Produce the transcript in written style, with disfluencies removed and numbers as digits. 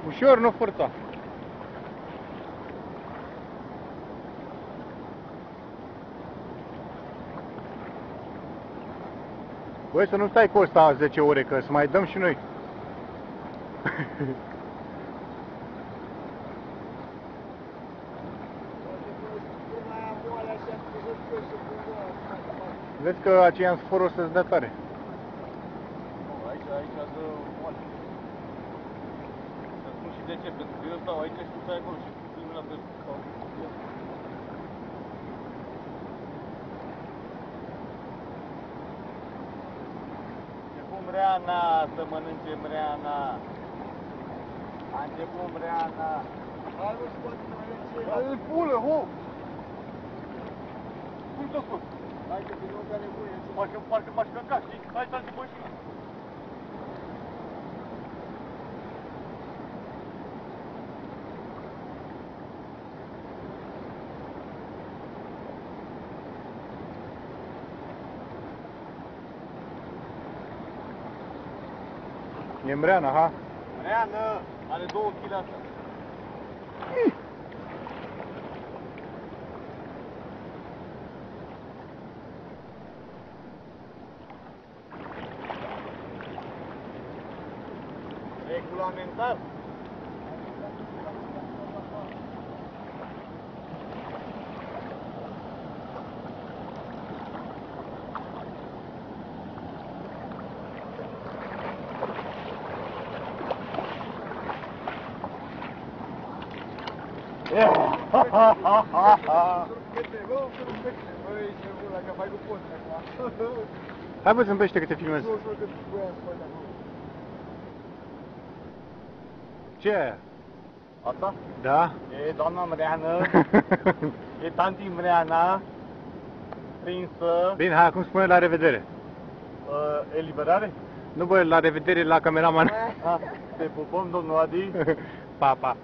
Ușor, nu forța. Băi, să nu stai cu ăsta 10 ore, că să mai dăm și noi. Vezi că aceia în sfor o să-ți dea tare. Aici dă moale. Să spun și de ce, pentru că eu stau aici și tu stai acolo și tu mâna pe stau. Ce cum Mreana să mănânce Mreana. A început Mreana. Hai, nu se poate să mănânce. Hai, pulă, ho! Cum te-o scos? Hai că din nou ca nebunie. Parcă m-aș căca, știi? Hai, stai după și... E Mreana, ha? Mreană! Are 2 kg asta. Regulamentar? Hai bă, zâmbește că te filmez. Ce e aia? Asta? Da? E doamna Mreană. E tanti Mreana. Prinsă. Bine, hai, acum spune la revedere. Eliberare? Nu bă, la revedere la cameraman. Te pupăm, domnul Adi. Pa, pa.